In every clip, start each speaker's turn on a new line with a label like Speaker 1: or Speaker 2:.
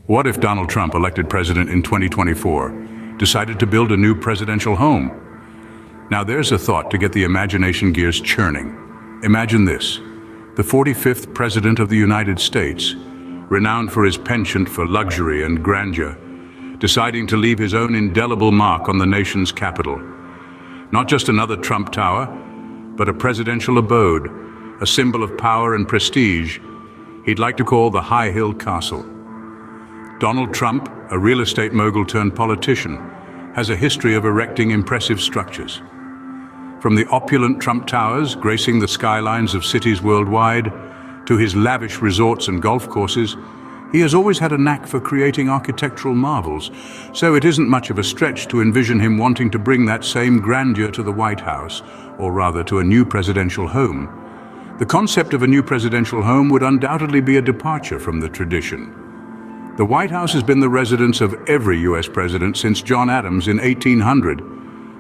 Speaker 1: What if Donald Trump, elected president in 2024, decided to build a new presidential home? Now there's a thought to get the imagination gears churning. Imagine this: the 45th President of the United States, renowned for his penchant for luxury and grandeur, deciding to leave his own indelible mark on the nation's capital. Not just another Trump Tower, but a presidential abode, a symbol of power and prestige he'd like to call the High Hill Castle. Donald Trump, a real estate mogul turned politician, has a history of erecting impressive structures. From the opulent Trump Towers gracing the skylines of cities worldwide, to his lavish resorts and golf courses, he has always had a knack for creating architectural marvels, so it isn't much of a stretch to envision him wanting to bring that same grandeur to the White House, or rather to a new presidential home. The concept of a new presidential home would undoubtedly be a departure from the tradition. The White House has been the residence of every US president since John Adams in 1800.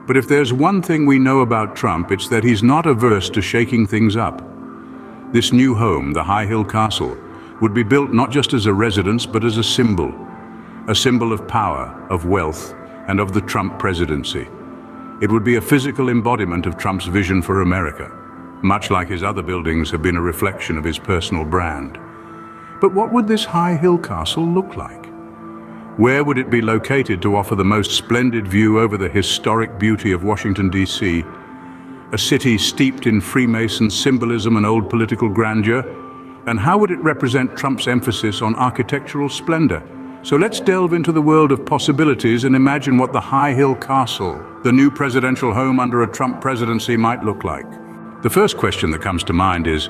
Speaker 1: But if there's one thing we know about Trump, it's that he's not averse to shaking things up. This new home, the High Hill Castle, would be built not just as a residence, but as a symbol of power, of wealth, and of the Trump presidency. It would be a physical embodiment of Trump's vision for America, much like his other buildings have been a reflection of his personal brand. But what would this High Hill Castle look like? Where would it be located to offer the most splendid view over the historic beauty of Washington, D.C., a city steeped in Freemason symbolism and old political grandeur? And how would it represent Trump's emphasis on architectural splendor? So let's delve into the world of possibilities and imagine what the High Hill Castle, the new presidential home under a Trump presidency, might look like. The first question that comes to mind is,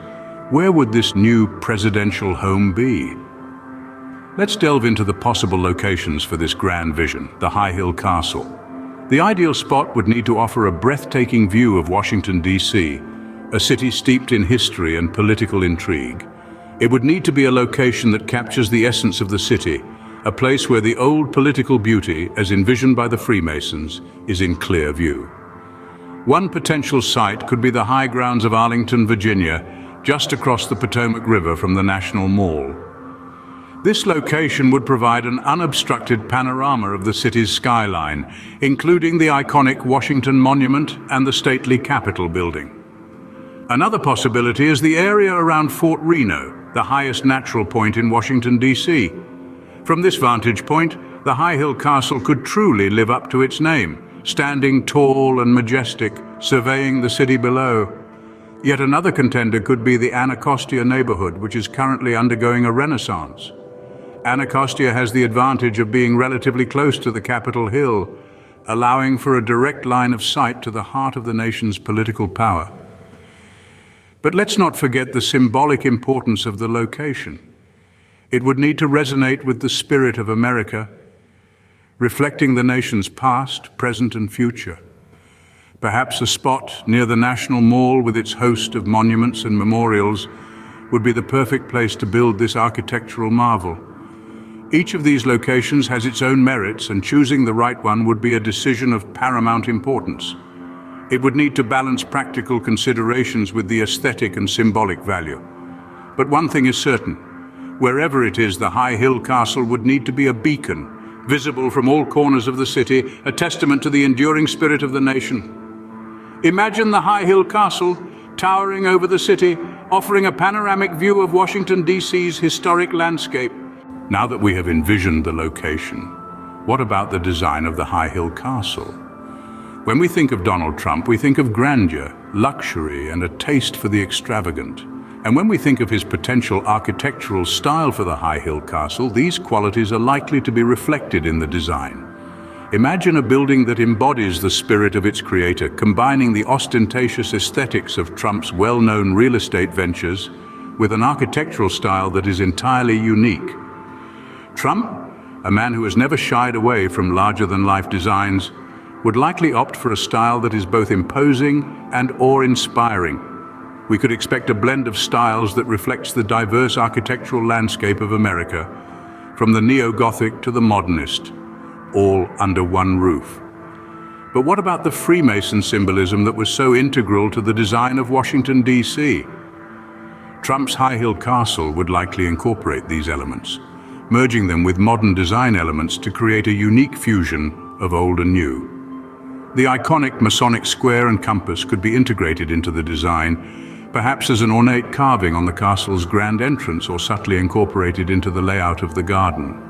Speaker 1: where would this new presidential home be? Let's delve into the possible locations for this grand vision, the High Hill Castle. The ideal spot would need to offer a breathtaking view of Washington, D.C., a city steeped in history and political intrigue. It would need to be a location that captures the essence of the city, a place where the old political beauty, as envisioned by the Freemasons, is in clear view. One potential site could be the high grounds of Arlington, Virginia, just across the Potomac River from the National Mall. This location would provide an unobstructed panorama of the city's skyline, including the iconic Washington Monument and the stately Capitol building. Another possibility is the area around Fort Reno, the highest natural point in Washington, D.C. From this vantage point, the High Hill Castle could truly live up to its name, standing tall and majestic, surveying the city below. Yet another contender could be the Anacostia neighborhood, which is currently undergoing a renaissance. Anacostia has the advantage of being relatively close to the Capitol Hill, allowing for a direct line of sight to the heart of the nation's political power. But let's not forget the symbolic importance of the location. It would need to resonate with the spirit of America, reflecting the nation's past, present, and future. Perhaps a spot near the National Mall with its host of monuments and memorials would be the perfect place to build this architectural marvel. Each of these locations has its own merits, and choosing the right one would be a decision of paramount importance. It would need to balance practical considerations with the aesthetic and symbolic value. But one thing is certain: wherever it is, the High Hill Castle would need to be a beacon, visible from all corners of the city, a testament to the enduring spirit of the nation. Imagine the High Hill Castle towering over the city, offering a panoramic view of Washington, D.C.'s historic landscape. Now that we have envisioned the location, what about the design of the High Hill Castle? When we think of Donald Trump, we think of grandeur, luxury, and a taste for the extravagant. And when we think of his potential architectural style for the High Hill Castle, these qualities are likely to be reflected in the design. Imagine a building that embodies the spirit of its creator, combining the ostentatious aesthetics of Trump's well-known real estate ventures with an architectural style that is entirely unique. Trump, a man who has never shied away from larger-than-life designs, would likely opt for a style that is both imposing and awe-inspiring. We could expect a blend of styles that reflects the diverse architectural landscape of America, from the neo-Gothic to the modernist, all under one roof. But what about the Freemason symbolism that was so integral to the design of Washington, D.C.? Trump's High Hill Castle would likely incorporate these elements, merging them with modern design elements to create a unique fusion of old and new. The iconic Masonic square and compass could be integrated into the design, perhaps as an ornate carving on the castle's grand entrance or subtly incorporated into the layout of the garden.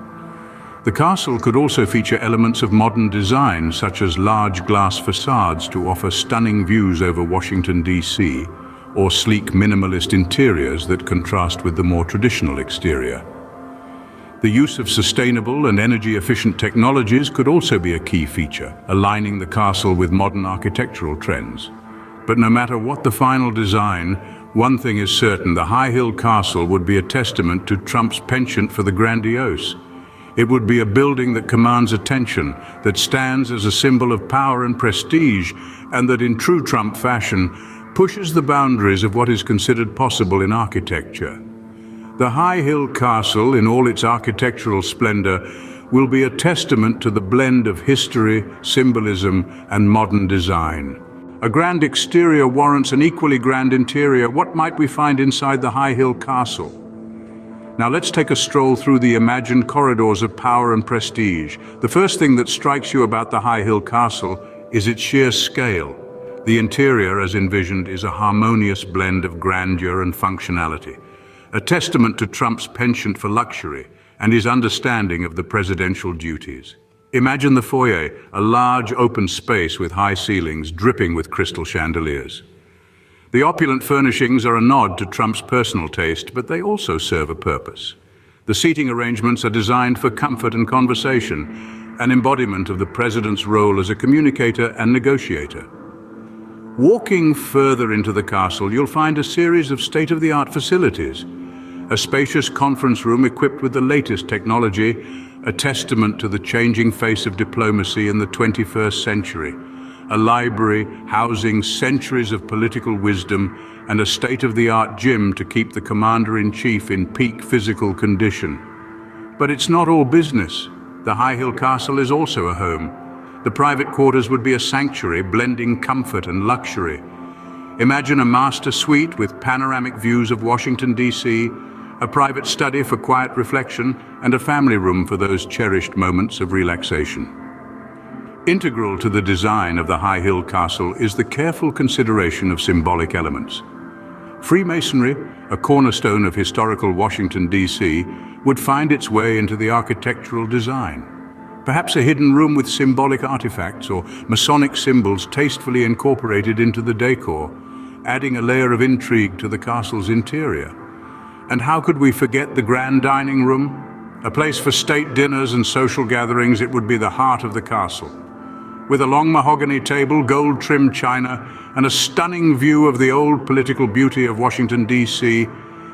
Speaker 1: The castle could also feature elements of modern design, such as large glass facades to offer stunning views over Washington, D.C., or sleek minimalist interiors that contrast with the more traditional exterior. The use of sustainable and energy-efficient technologies could also be a key feature, aligning the castle with modern architectural trends. But no matter what the final design, one thing is certain: the High Hill Castle would be a testament to Trump's penchant for the grandiose. It would be a building that commands attention, that stands as a symbol of power and prestige, and that in true Trump fashion pushes the boundaries of what is considered possible in architecture. The High Hill Castle, in all its architectural splendor, will be a testament to the blend of history, symbolism, and modern design. A grand exterior warrants an equally grand interior. What might we find inside the High Hill Castle? Now let's take a stroll through the imagined corridors of power and prestige. The first thing that strikes you about the High Hill Castle is its sheer scale. The interior, as envisioned, is a harmonious blend of grandeur and functionality, a testament to Trump's penchant for luxury and his understanding of the presidential duties. Imagine the foyer, a large open space with high ceilings dripping with crystal chandeliers. The opulent furnishings are a nod to Trump's personal taste, but they also serve a purpose. The seating arrangements are designed for comfort and conversation, an embodiment of the president's role as a communicator and negotiator. Walking further into the castle, you'll find a series of state-of-the-art facilities. A spacious conference room equipped with the latest technology, a testament to the changing face of diplomacy in the 21st century. A library housing centuries of political wisdom, and a state-of-the-art gym to keep the commander-in-chief in peak physical condition. But it's not all business. The High Hill Castle is also a home. The private quarters would be a sanctuary, blending comfort and luxury. Imagine a master suite with panoramic views of Washington, D.C., a private study for quiet reflection, and a family room for those cherished moments of relaxation. Integral to the design of the High Hill Castle is the careful consideration of symbolic elements. Freemasonry, a cornerstone of historical Washington, D.C., would find its way into the architectural design. Perhaps a hidden room with symbolic artifacts or Masonic symbols tastefully incorporated into the decor, adding a layer of intrigue to the castle's interior. And how could we forget the grand dining room? A place for state dinners and social gatherings, it would be the heart of the castle. With a long mahogany table, gold-trimmed china, and a stunning view of the old political beauty of Washington, D.C.,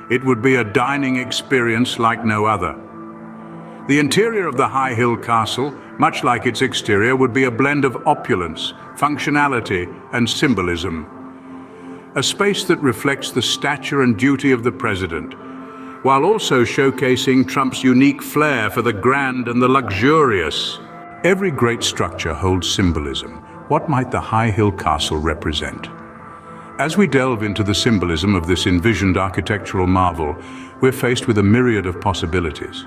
Speaker 1: it would be a dining experience like no other. The interior of the High Hill Castle, much like its exterior, would be a blend of opulence, functionality, and symbolism. A space that reflects the stature and duty of the president, while also showcasing Trump's unique flair for the grand and the luxurious. Every great structure holds symbolism. What might the High Hill Castle represent? As we delve into the symbolism of this envisioned architectural marvel, we're faced with a myriad of possibilities.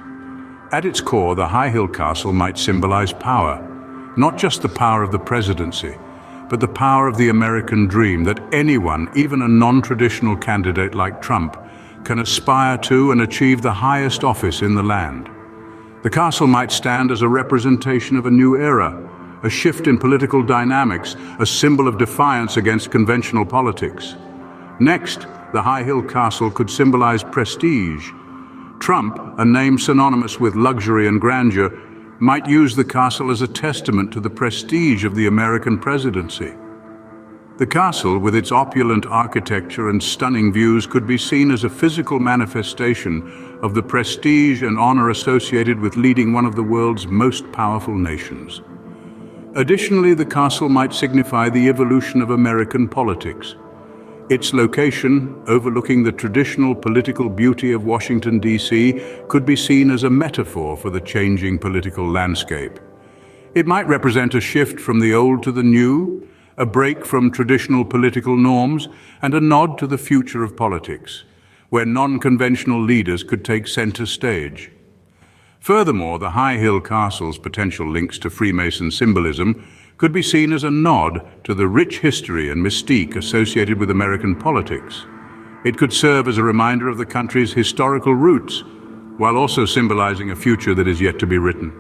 Speaker 1: At its core, the High Hill Castle might symbolize power, not just the power of the presidency, but the power of the American dream that anyone, even a non-traditional candidate like Trump, can aspire to and achieve the highest office in the land. The castle might stand as a representation of a new era, a shift in political dynamics, a symbol of defiance against conventional politics. Next, the High Hill Castle could symbolize prestige. Trump, a name synonymous with luxury and grandeur, might use the castle as a testament to the prestige of the American presidency. The castle, with its opulent architecture and stunning views, could be seen as a physical manifestation of the prestige and honor associated with leading one of the world's most powerful nations. Additionally, the castle might signify the evolution of American politics. Its location, overlooking the traditional political beauty of Washington, D.C., could be seen as a metaphor for the changing political landscape. It might represent a shift from the old to the new, a break from traditional political norms, and a nod to the future of politics, where non-conventional leaders could take center stage. Furthermore, the High Hill Castle's potential links to Freemason symbolism could be seen as a nod to the rich history and mystique associated with American politics. It could serve as a reminder of the country's historical roots, while also symbolizing a future that is yet to be written.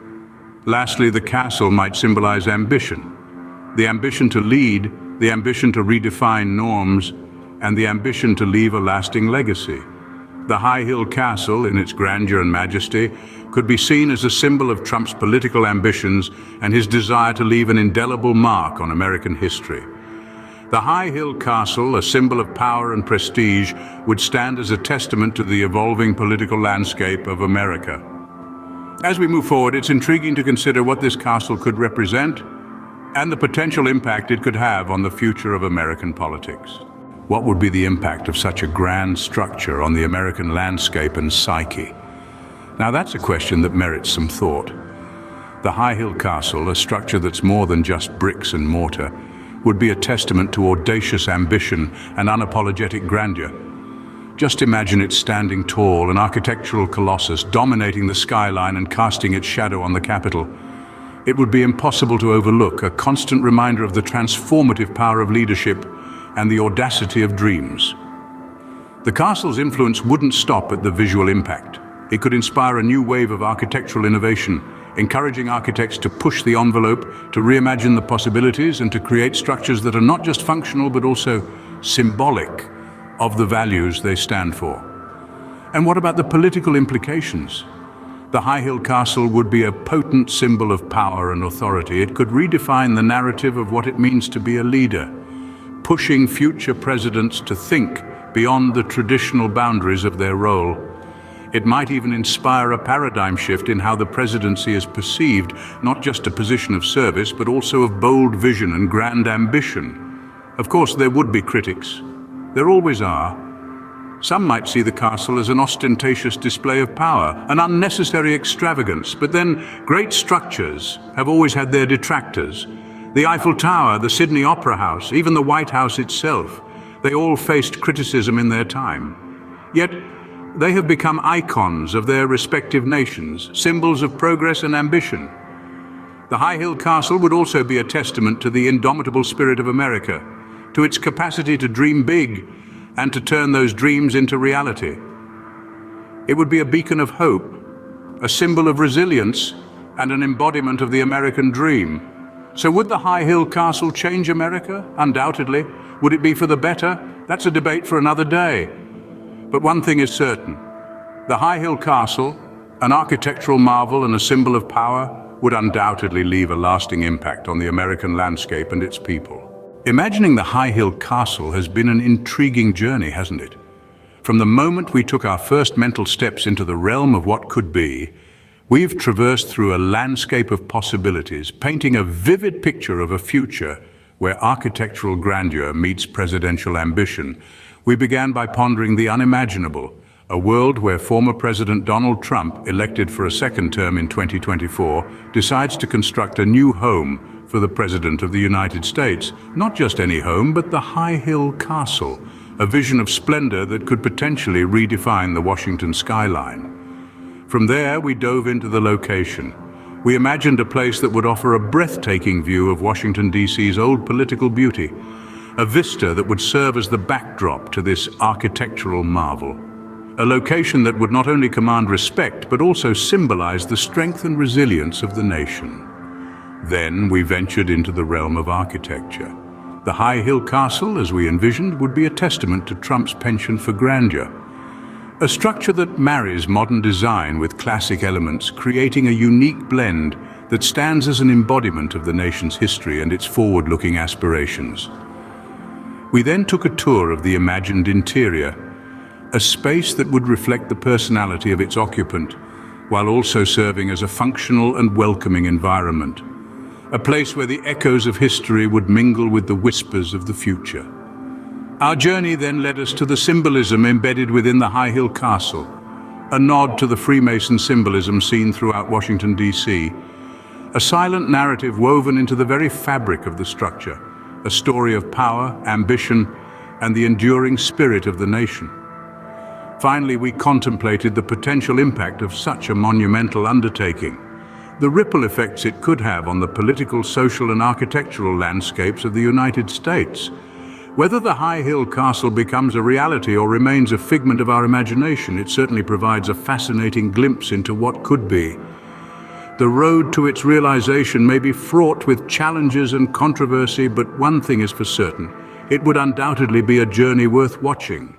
Speaker 1: Lastly, the castle might symbolize ambition. The ambition to lead, the ambition to redefine norms, and the ambition to leave a lasting legacy. The High Hill Castle, in its grandeur and majesty, could be seen as a symbol of Trump's political ambitions and his desire to leave an indelible mark on American history. The High Hill Castle, a symbol of power and prestige, would stand as a testament to the evolving political landscape of America. As we move forward, it's intriguing to consider what this castle could represent and the potential impact it could have on the future of American politics. What would be the impact of such a grand structure on the American landscape and psyche? Now that's a question that merits some thought. The High Hill Castle, a structure that's more than just bricks and mortar, would be a testament to audacious ambition and unapologetic grandeur. Just imagine it standing tall, an architectural colossus dominating the skyline and casting its shadow on the Capitol. It would be impossible to overlook, a constant reminder of the transformative power of leadership and the audacity of dreams. The castle's influence wouldn't stop at the visual impact. It could inspire a new wave of architectural innovation, encouraging architects to push the envelope, to reimagine the possibilities, and to create structures that are not just functional but also symbolic of the values they stand for. And what about the political implications? The High Hill Castle would be a potent symbol of power and authority. It could redefine the narrative of what it means to be a leader, pushing future presidents to think beyond the traditional boundaries of their role. It might even inspire a paradigm shift in how the presidency is perceived, not just a position of service, but also of bold vision and grand ambition. Of course, there would be critics. There always are. Some might see the castle as an ostentatious display of power, an unnecessary extravagance, but then great structures have always had their detractors. The Eiffel Tower, the Sydney Opera House, even the White House itself, they all faced criticism in their time. Yet, they have become icons of their respective nations, symbols of progress and ambition. The High Hill Castle would also be a testament to the indomitable spirit of America, to its capacity to dream big and to turn those dreams into reality. It would be a beacon of hope, a symbol of resilience, and an embodiment of the American dream. So would the High Hill Castle change America? Undoubtedly. Would it be for the better? That's a debate for another day. But one thing is certain. The High Hill Castle, an architectural marvel and a symbol of power, would undoubtedly leave a lasting impact on the American landscape and its people. Imagining the High Hill Castle has been an intriguing journey, hasn't it? From the moment we took our first mental steps into the realm of what could be, we've traversed through a landscape of possibilities, painting a vivid picture of a future where architectural grandeur meets presidential ambition. We began by pondering the unimaginable, a world where former President Donald Trump, elected for a second term in 2024, decides to construct a new home for the President of the United States. Not just any home, but the High Hill Castle, a vision of splendor that could potentially redefine the Washington skyline. From there, we dove into the location. We imagined a place that would offer a breathtaking view of Washington, D.C.'s old political beauty, a vista that would serve as the backdrop to this architectural marvel. A location that would not only command respect, but also symbolize the strength and resilience of the nation. Then we ventured into the realm of architecture. The High Hill Castle, as we envisioned, would be a testament to Trump's penchant for grandeur. A structure that marries modern design with classic elements, creating a unique blend that stands as an embodiment of the nation's history and its forward-looking aspirations. We then took a tour of the imagined interior, a space that would reflect the personality of its occupant, while also serving as a functional and welcoming environment. A place where the echoes of history would mingle with the whispers of the future. Our journey then led us to the symbolism embedded within the High Hill Castle, a nod to the Freemason symbolism seen throughout Washington, D.C., a silent narrative woven into the very fabric of the structure, a story of power, ambition, and the enduring spirit of the nation. Finally, we contemplated the potential impact of such a monumental undertaking, the ripple effects it could have on the political, social, and architectural landscapes of the United States. Whether the high hill castle becomes a reality or remains a figment of our imagination, it certainly provides a fascinating glimpse into what could be. The road to its realization may be fraught with challenges and controversy, but one thing is for certain: it would undoubtedly be a journey worth watching.